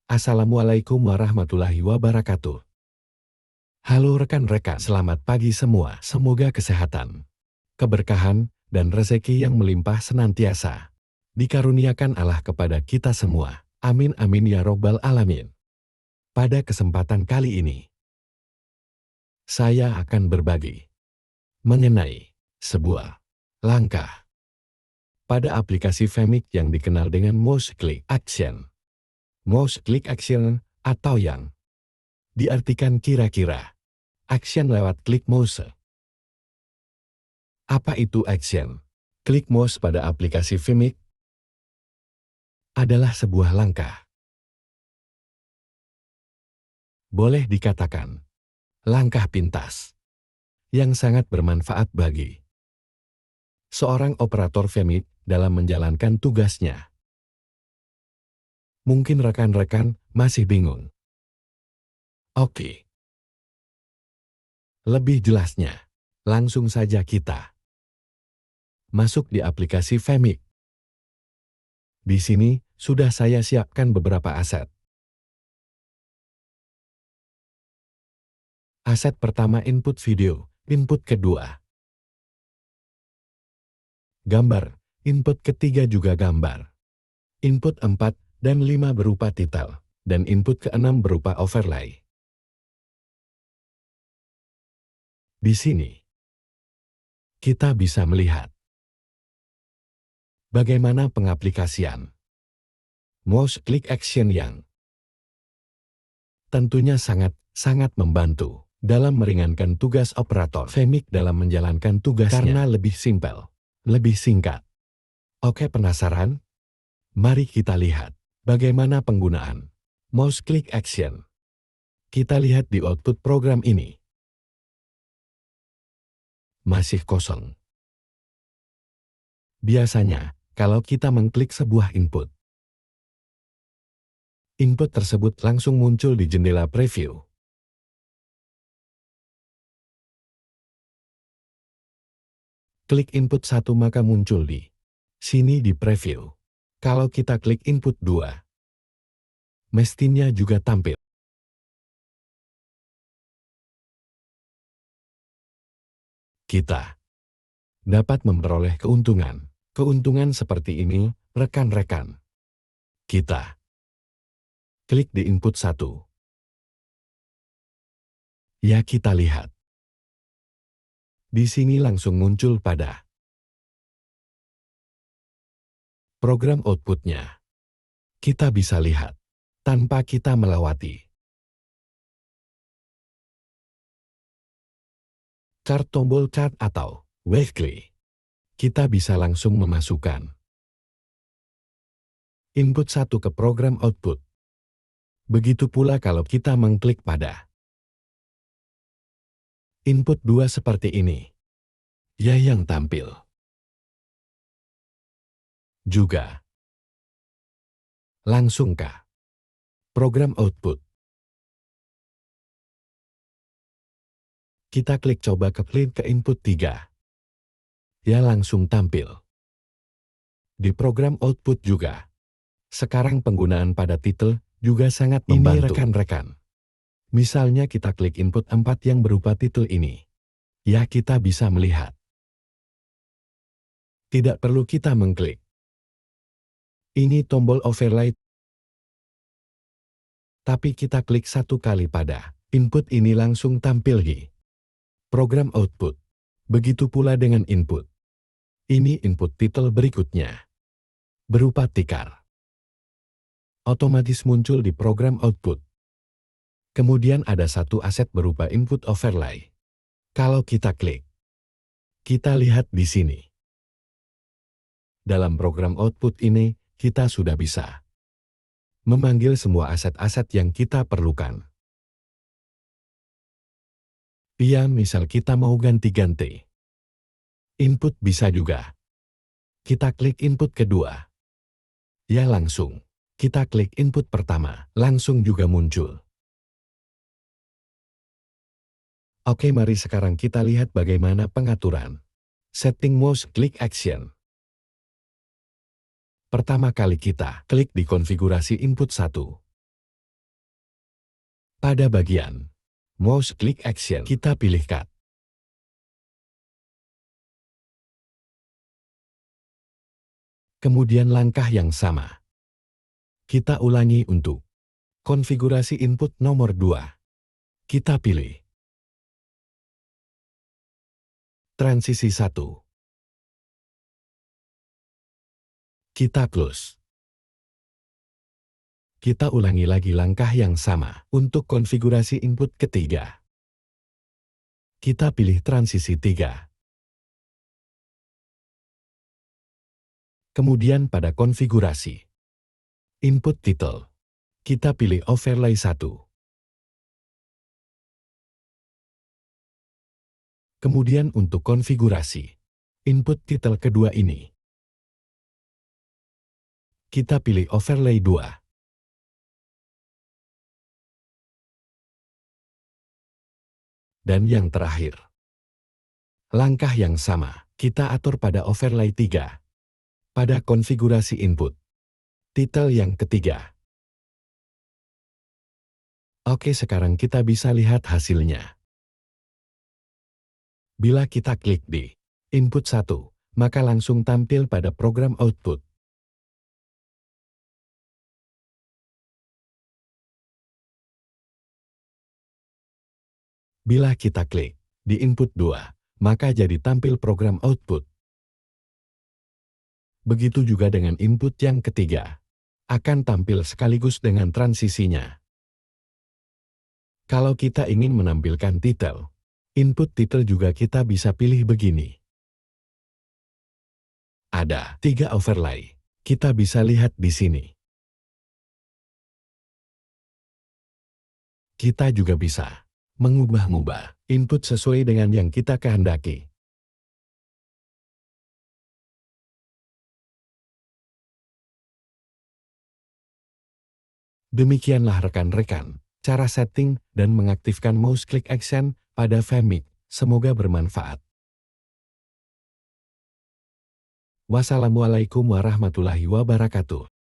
Assalamualaikum warahmatullahi wabarakatuh. Halo rekan-rekan, selamat pagi semua. Semoga kesehatan, keberkahan, dan rezeki yang melimpah senantiasa dikaruniakan Allah kepada kita semua. Amin amin ya robbal alamin. Pada kesempatan kali ini, saya akan berbagi mengenai sebuah langkah pada aplikasi Femic yang dikenal dengan Mouse Click Action. Mouse Click Action atau yang diartikan kira-kira action lewat klik mouse. Apa itu action? Klik mouse pada aplikasi Femic adalah sebuah langkah. Boleh dikatakan, langkah pintas yang sangat bermanfaat bagi seorang operator Femic dalam menjalankan tugasnya. Mungkin rekan-rekan masih bingung. Oke. Lebih jelasnya, langsung saja kita masuk di aplikasi Femic. Di sini, sudah saya siapkan beberapa aset. Aset pertama input video, input kedua gambar, input ketiga juga gambar. Input 4 dan 5 berupa titel, dan input ke-6 berupa overlay. Di sini, kita bisa melihat bagaimana pengaplikasian Mouse Click Action yang tentunya sangat membantu dalam meringankan tugas operator Femic dalam menjalankan tugasnya karena lebih simpel, lebih singkat. Oke, penasaran? Mari kita lihat bagaimana penggunaan Mouse Click Action. Kita lihat di output program ini. Masih kosong. Biasanya, kalau kita mengklik sebuah input, input tersebut langsung muncul di jendela preview. Klik input 1 maka muncul di sini di preview. Kalau kita klik input 2, mestinya juga tampil. Kita dapat memperoleh keuntungan. Keuntungan seperti ini, rekan-rekan. Kita klik di input 1. Ya, kita lihat. Di sini langsung muncul pada program outputnya. Kita bisa lihat tanpa kita melewati chart tombol chart atau weekly. Kita bisa langsung memasukkan input 1 ke program output. Begitu pula kalau kita mengklik pada input 2 seperti ini. Ya, yang tampil juga langsung ke program output. Kita klik coba klik ke input 3. Ya, langsung tampil di program output juga. Sekarang penggunaan pada titel juga sangat membantu. Ini rekan-rekan. Misalnya kita klik input 4 yang berupa titel ini. Ya, kita bisa melihat. Tidak perlu kita mengklik. Ini tombol overlay. Tapi kita klik 1 kali pada input ini langsung tampil di program output. Begitu pula dengan input. Ini input titel berikutnya. Berupa tikar. Otomatis muncul di program output. Kemudian ada satu aset berupa input overlay. Kalau kita klik, kita lihat di sini. Dalam program output ini, kita sudah bisa memanggil semua aset-aset yang kita perlukan. Ya, misal kita mau ganti-ganti input bisa juga. Kita klik input kedua. Ya, langsung. Kita klik input pertama, langsung juga muncul. Oke, mari sekarang kita lihat bagaimana pengaturan setting Mouse Click Action. Pertama kali kita klik di konfigurasi input 1. Pada bagian Mouse Click Action, kita pilih Cut. Kemudian langkah yang sama. Kita ulangi untuk konfigurasi input nomor 2. Kita pilih transisi 1. Kita close. Kita ulangi lagi langkah yang sama untuk konfigurasi input ketiga. Kita pilih transisi 3. Kemudian pada konfigurasi input title, kita pilih overlay 1. Kemudian untuk konfigurasi input title kedua ini, kita pilih overlay 2. Dan yang terakhir, langkah yang sama, kita atur pada overlay 3. Pada konfigurasi input title yang ketiga. Oke, sekarang kita bisa lihat hasilnya. Bila kita klik di input 1, maka langsung tampil pada program output. Bila kita klik di input 2, maka jadi tampil program output. Begitu juga dengan input yang ketiga, akan tampil sekaligus dengan transisinya. Kalau kita ingin menampilkan title, input title juga kita bisa pilih begini. Ada 3 overlay, kita bisa lihat di sini. Kita juga bisa mengubah-ubah input sesuai dengan yang kita kehendaki. Demikianlah rekan-rekan, cara setting dan mengaktifkan mouse click action pada Vmic. Semoga bermanfaat. Wassalamualaikum warahmatullahi wabarakatuh.